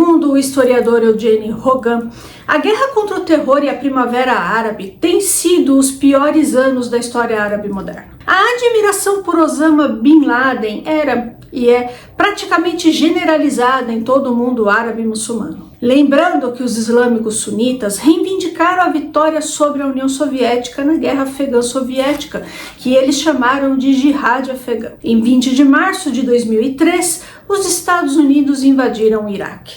Segundo o historiador Eugene Rogan, a guerra contra o terror e a Primavera Árabe tem sido os piores anos da história árabe moderna. A admiração por Osama Bin Laden era e é praticamente generalizada em todo o mundo árabe e muçulmano. Lembrando que os islâmicos sunitas reivindicaram a vitória sobre a União Soviética na Guerra Afegã Soviética, que eles chamaram de Jihad Afegã. Em 20 de março de 2003, os Estados Unidos invadiram o Iraque.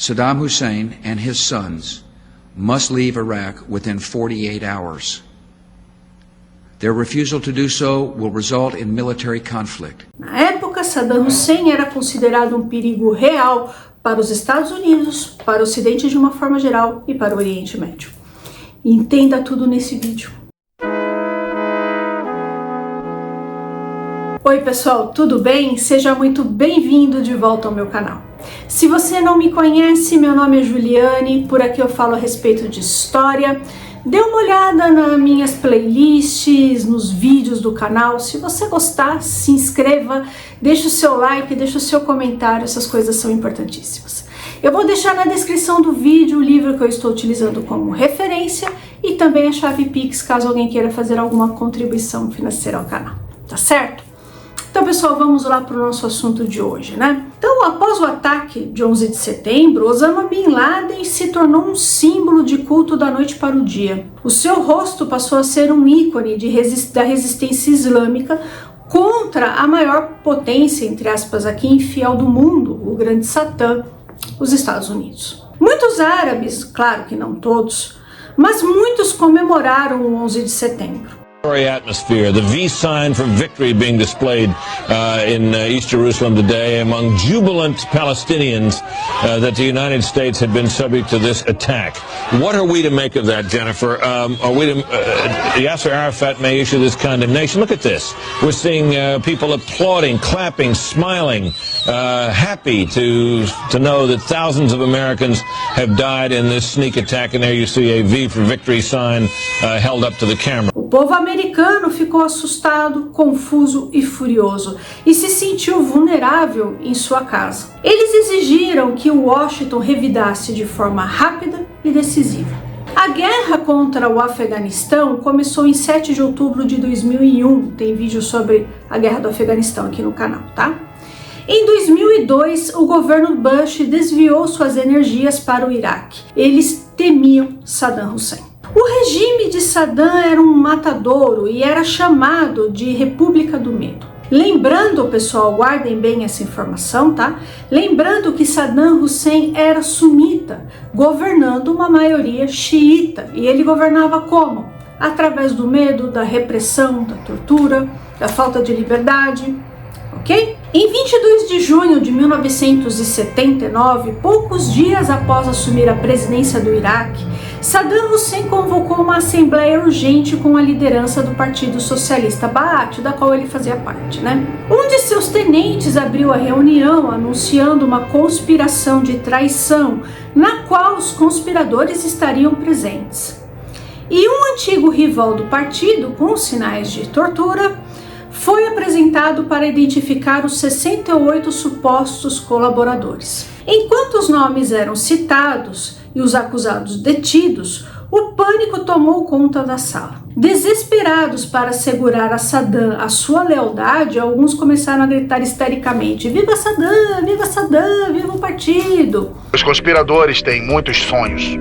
Saddam Hussein and his sons must leave Iraq within 48 hours. Their refusal to do so will result in military conflict. Na época, Saddam Hussein era considerado um perigo real para os Estados Unidos, para o Ocidente de uma forma geral e para o Oriente Médio. Entenda tudo nesse vídeo. Oi pessoal, tudo bem? Seja muito bem-vindo de volta ao meu canal. Se você não me conhece, meu nome é Juliane, por aqui eu falo a respeito de história. Dê uma olhada nas minhas playlists, nos vídeos do canal. Se você gostar, se inscreva, deixe o seu like, deixe o seu comentário, essas coisas são importantíssimas. Eu vou deixar na descrição do vídeo o livro que eu estou utilizando como referência e também a chave Pix, caso alguém queira fazer alguma contribuição financeira ao canal, tá certo? Então, pessoal, vamos lá para o nosso assunto de hoje, né? Então, após o ataque de 11 de setembro, Osama Bin Laden se tornou um símbolo de culto da noite para o dia. O seu rosto passou a ser um ícone da resistência islâmica contra a maior potência, entre aspas, aqui infiel do mundo, o grande Satã, os Estados Unidos. Muitos árabes, claro que não todos, mas muitos comemoraram o 11 de setembro. Atmosphere, the V sign for victory being displayed in East Jerusalem today among jubilant Palestinians that the United States had been subject to this attack. What are we to make of that, Jennifer? Are we to, Yasser Arafat may issue this condemnation. Look at this. We're seeing people applauding, clapping, smiling, happy to know that thousands of Americans have died in this sneak attack. And there you see a V for victory sign held up to the camera. O povo americano ficou assustado, confuso e furioso e se sentiu vulnerável em sua casa. Eles exigiram que Washington revidasse de forma rápida e decisiva. A guerra contra o Afeganistão começou em 7 de outubro de 2001. Tem vídeo sobre a guerra do Afeganistão aqui no canal, tá? Em 2002, o governo Bush desviou suas energias para o Iraque. Eles temiam Saddam Hussein. O regime de Saddam era um matadouro e era chamado de República do Medo. Lembrando, pessoal, guardem bem essa informação, tá? Lembrando que Saddam Hussein era sunita, governando uma maioria xiita. E ele governava como? Através do medo, da repressão, da tortura, da falta de liberdade, ok? Em 22 de junho de 1979, poucos dias após assumir a presidência do Iraque, Saddam Hussein convocou uma assembleia urgente com a liderança do Partido Socialista Baath, da qual ele fazia parte, né? Um de seus tenentes abriu a reunião anunciando uma conspiração de traição, na qual os conspiradores estariam presentes. E um antigo rival do partido, com sinais de tortura, foi apresentado para identificar os 68 supostos colaboradores. Enquanto os nomes eram citados e os acusados detidos, o pânico tomou conta da sala. Desesperados para assegurar a Saddam a sua lealdade, alguns começaram a gritar histericamente: "Viva Saddam! Viva Saddam! Viva o partido!" Os conspiradores têm muitos sonhos.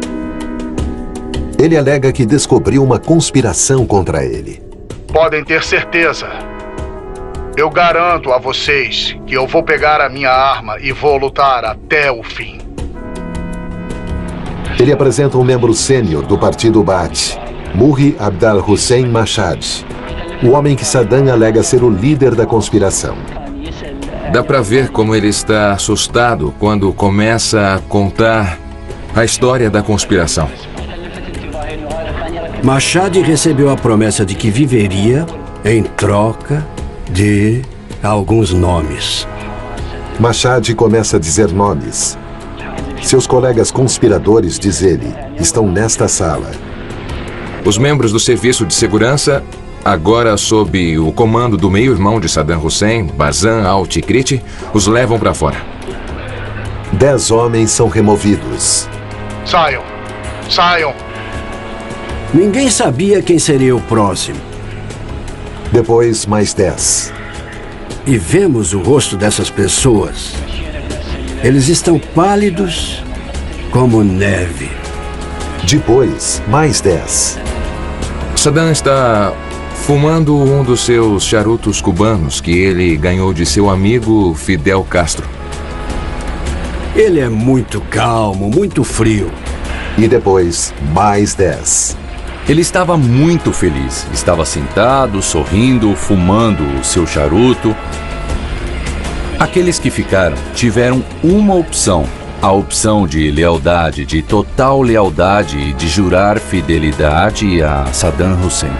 Ele alega que descobriu uma conspiração contra ele. Podem ter certeza. Eu garanto a vocês que eu vou pegar a minha arma e vou lutar até o fim. Ele apresenta um membro sênior do partido Baath, Murri Abdal Hussein Mashhad, o homem que Saddam alega ser o líder da conspiração. Dá pra ver como ele está assustado quando começa a contar a história da conspiração. Mashhad recebeu a promessa de que viveria em troca de alguns nomes. Mashhad começa a dizer nomes. Seus colegas conspiradores, diz ele, estão nesta sala. Os membros do Serviço de Segurança, agora sob o comando do meio-irmão de Saddam Hussein, Bassam al-Tikrit, os levam para fora. 10 homens são removidos. Saiam! Saiam! Ninguém sabia quem seria o próximo. Depois, mais 10. E vemos o rosto dessas pessoas. Eles estão pálidos como neve. Depois, mais 10. Saddam está fumando um dos seus charutos cubanos que ele ganhou de seu amigo Fidel Castro. Ele é muito calmo, muito frio. E depois, mais 10. Ele estava muito feliz. Estava sentado, sorrindo, fumando o seu charuto. Aqueles que ficaram tiveram uma opção. A opção de lealdade, de total lealdade e de jurar fidelidade a Saddam Hussein.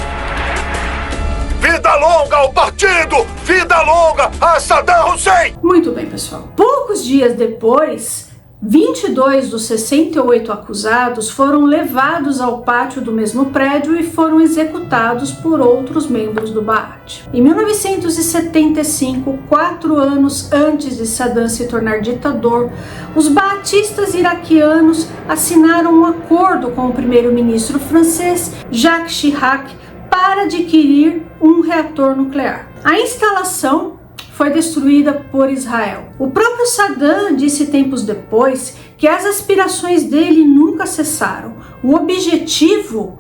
Vida longa ao partido! Vida longa a Saddam Hussein! Muito bem, pessoal. Poucos dias depois, 22 dos 68 acusados foram levados ao pátio do mesmo prédio e foram executados por outros membros do Baath. Em 1975, 4 anos antes de Saddam se tornar ditador, os baatistas iraquianos assinaram um acordo com o primeiro-ministro francês Jacques Chirac para adquirir um reator nuclear. A instalação foi destruída por Israel. O próprio Saddam disse tempos depois que as aspirações dele nunca cessaram. O objetivo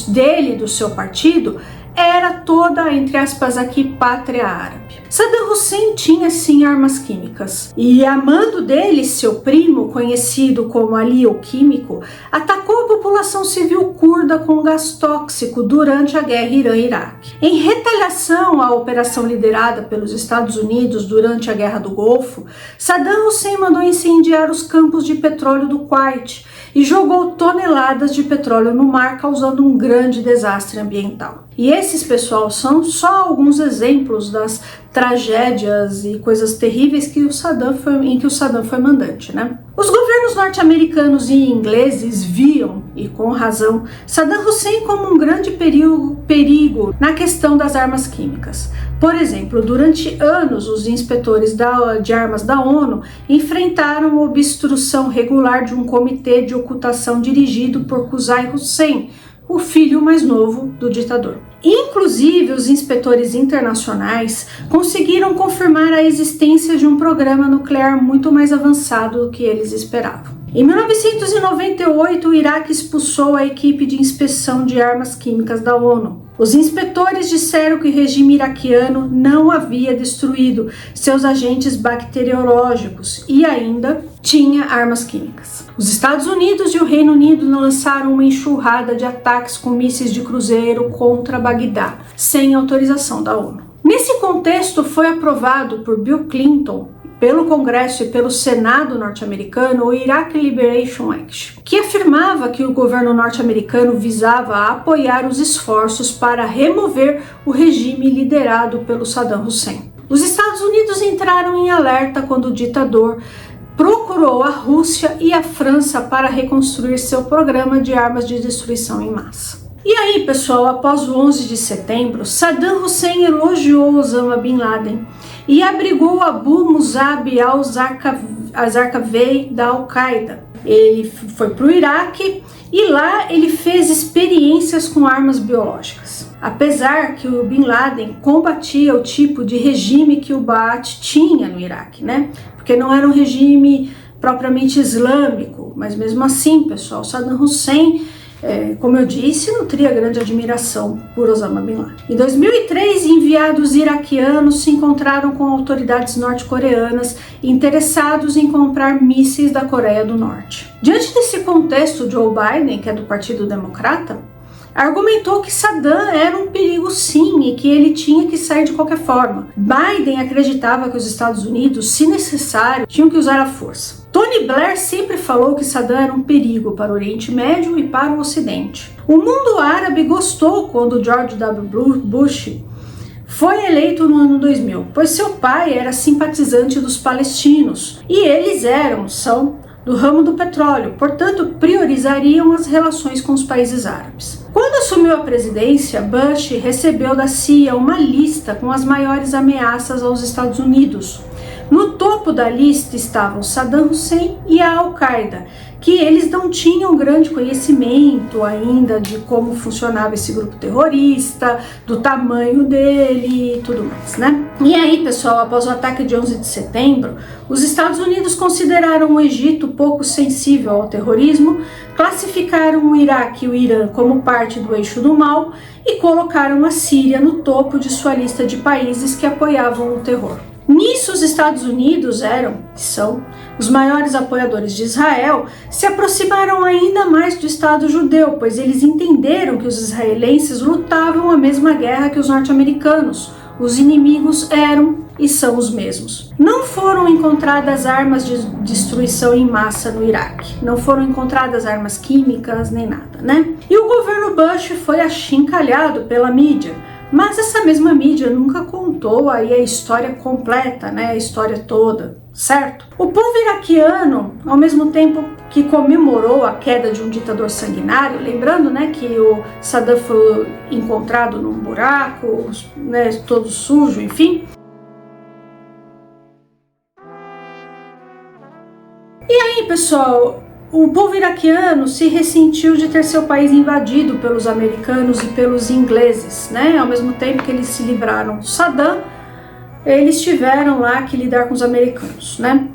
dele e do seu partido era toda, entre aspas aqui, pátria árabe. Saddam Hussein tinha sim armas químicas e, amando dele, seu primo, conhecido como Ali o Químico, atacou a população civil curda com gás tóxico durante a guerra Irã-Iraque. Em retaliação à operação liderada pelos Estados Unidos durante a Guerra do Golfo, Saddam Hussein mandou incendiar os campos de petróleo do Kuwait e jogou toneladas de petróleo no mar, causando um grande desastre ambiental. E esses, pessoal, são só alguns exemplos das tragédias e coisas terríveis em que o Saddam foi mandante, né? Os governos norte-americanos e ingleses viam, e com razão, Saddam Hussein como um grande perigo na questão das armas químicas. Por exemplo, durante anos, os inspetores de armas da ONU enfrentaram obstrução regular de um comitê de ocultação dirigido por Qusay Hussein, o filho mais novo do ditador. Inclusive, os inspetores internacionais conseguiram confirmar a existência de um programa nuclear muito mais avançado do que eles esperavam. Em 1998, o Iraque expulsou a equipe de inspeção de armas químicas da ONU. Os inspetores disseram que o regime iraquiano não havia destruído seus agentes bacteriológicos e ainda tinha armas químicas. Os Estados Unidos e o Reino Unido lançaram uma enxurrada de ataques com mísseis de cruzeiro contra Bagdá, sem autorização da ONU. Nesse contexto, foi aprovado por Bill Clinton, pelo Congresso e pelo Senado norte-americano, o Iraq Liberation Act, que afirmava que o governo norte-americano visava apoiar os esforços para remover o regime liderado pelo Saddam Hussein. Os Estados Unidos entraram em alerta quando o ditador procurou a Rússia e a França para reconstruir seu programa de armas de destruição em massa. E aí, pessoal, após o 11 de setembro, Saddam Hussein elogiou Osama Bin Laden e abrigou Abu Musab al-Zarqawi da Al-Qaeda. Ele foi para o Iraque e lá ele fez experiências com armas biológicas. Apesar que o Bin Laden combatia o tipo de regime que o Baath tinha no Iraque, né? Porque não era um regime propriamente islâmico, mas mesmo assim, pessoal, Saddam Hussein, como eu disse, nutria grande admiração por Osama Bin Laden. Em 2003, enviados iraquianos se encontraram com autoridades norte-coreanas interessados em comprar mísseis da Coreia do Norte. Diante desse contexto, Joe Biden, que é do Partido Democrata, argumentou que Saddam era um perigo sim e que ele tinha que sair de qualquer forma. Biden acreditava que os Estados Unidos, se necessário, tinham que usar a força. Tony Blair sempre falou que Saddam era um perigo para o Oriente Médio e para o Ocidente. O mundo árabe gostou quando George W. Bush foi eleito no ano 2000, pois seu pai era simpatizante dos palestinos e eles são do ramo do petróleo, portanto priorizariam as relações com os países árabes. Quando assumiu a presidência, Bush recebeu da CIA uma lista com as maiores ameaças aos Estados Unidos, No topo da lista estavam Saddam Hussein e a Al-Qaeda, que eles não tinham grande conhecimento ainda de como funcionava esse grupo terrorista, do tamanho dele e tudo mais, né? E aí, pessoal, após o ataque de 11 de setembro, os Estados Unidos consideraram o Egito pouco sensível ao terrorismo, classificaram o Iraque e o Irã como parte do eixo do mal e colocaram a Síria no topo de sua lista de países que apoiavam o terror. Nisso, os Estados Unidos são os maiores apoiadores de Israel, se aproximaram ainda mais do Estado judeu, pois eles entenderam que os israelenses lutavam a mesma guerra que os norte-americanos. Os inimigos eram e são os mesmos. Não foram encontradas armas de destruição em massa no Iraque, não foram encontradas armas químicas nem nada, né? E o governo Bush foi achincalhado pela mídia. Mas essa mesma mídia nunca contou aí a história completa, né, a história toda, certo? O povo iraquiano, ao mesmo tempo que comemorou a queda de um ditador sanguinário, lembrando, né, que o Saddam foi encontrado num buraco, né, todo sujo, enfim. E aí, pessoal, o povo iraquiano se ressentiu de ter seu país invadido pelos americanos e pelos ingleses, né? Ao mesmo tempo que eles se livraram do Saddam, eles tiveram lá que lidar com os americanos, né?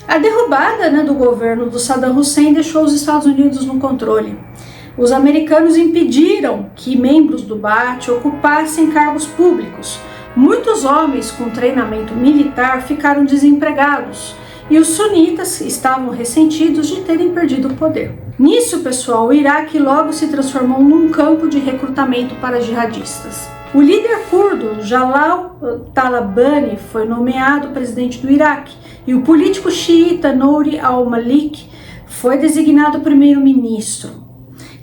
A derrubada, né, do governo do Saddam Hussein deixou os Estados Unidos no controle. Os americanos impediram que membros do Baath ocupassem cargos públicos. Muitos homens com treinamento militar ficaram desempregados. E os sunitas estavam ressentidos de terem perdido o poder. Nisso, pessoal, o Iraque logo se transformou num campo de recrutamento para jihadistas. O líder curdo, Jalal Talabani, foi nomeado presidente do Iraque e o político xiita Nouri al-Maliki foi designado primeiro-ministro.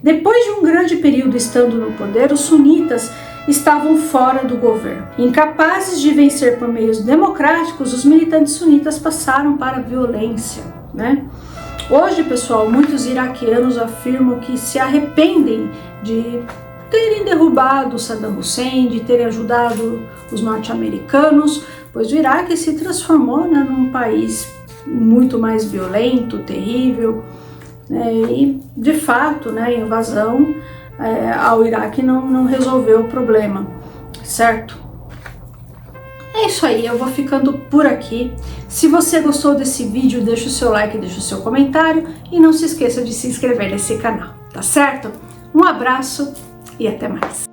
Depois de um grande período estando no poder, os sunitas estavam fora do governo. Incapazes de vencer por meios democráticos, os militantes sunitas passaram para a violência, né? Hoje, pessoal, muitos iraquianos afirmam que se arrependem de terem derrubado Saddam Hussein, de terem ajudado os norte-americanos, pois o Iraque se transformou, né, num país muito mais violento, terrível, né? E, de fato, né, a invasão ao Iraque não resolveu o problema, certo? É isso aí, eu vou ficando por aqui. Se você gostou desse vídeo, deixa o seu like, deixa o seu comentário e não se esqueça de se inscrever nesse canal, tá certo? Um abraço e até mais!